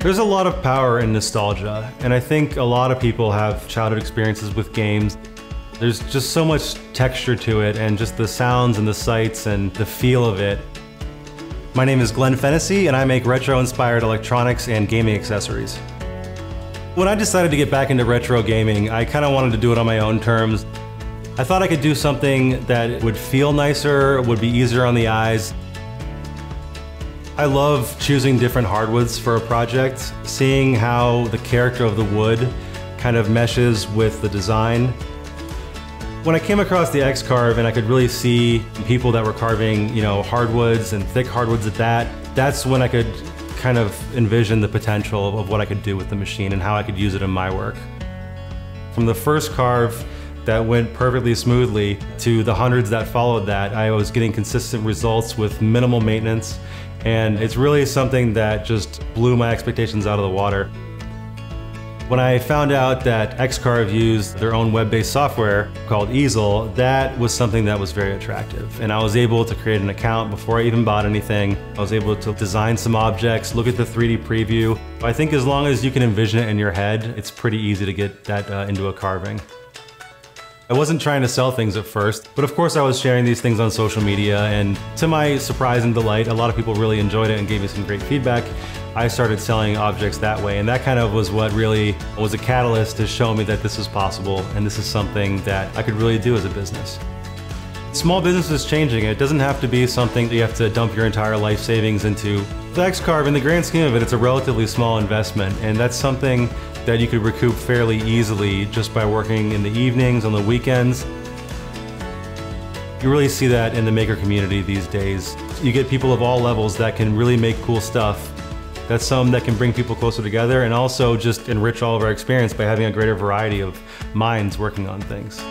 There's a lot of power in nostalgia, and I think a lot of people have childhood experiences with games. There's just so much texture to it, and just the sounds and the sights and the feel of it. My name is Glenn Fennessy, and I make retro-inspired electronics and gaming accessories. When I decided to get back into retro gaming, I kind of wanted to do it on my own terms. I thought I could do something that would feel nicer, would be easier on the eyes. I love choosing different hardwoods for a project, seeing how the character of the wood kind of meshes with the design. When I came across the X-Carve and I could really see people that were carving, hardwoods and thick hardwoods at that, that's when I could kind of envision the potential of what I could do with the machine and how I could use it in my work. From the first carve that went perfectly smoothly to the hundreds that followed that, I was getting consistent results with minimal maintenance, and it's really something that just blew my expectations out of the water. When I found out that X-Carve used their own web-based software called Easel, that was something that was very attractive. And I was able to create an account before I even bought anything. I was able to design some objects, look at the 3D preview. I think as long as you can envision it in your head, it's pretty easy to get that into a carving. I wasn't trying to sell things at first, but of course I was sharing these things on social media, and to my surprise and delight, a lot of people really enjoyed it and gave me some great feedback. I started selling objects that way, and that kind of was what really was a catalyst to show me that this is possible and this is something that I could really do as a business. Small business is changing. It doesn't have to be something that you have to dump your entire life savings into. The X-Carve, in the grand scheme of it, it's a relatively small investment, and that's something that you could recoup fairly easily just by working in the evenings, on the weekends. You really see that in the maker community these days. You get people of all levels that can really make cool stuff. That's something that can bring people closer together and also just enrich all of our experience by having a greater variety of minds working on things.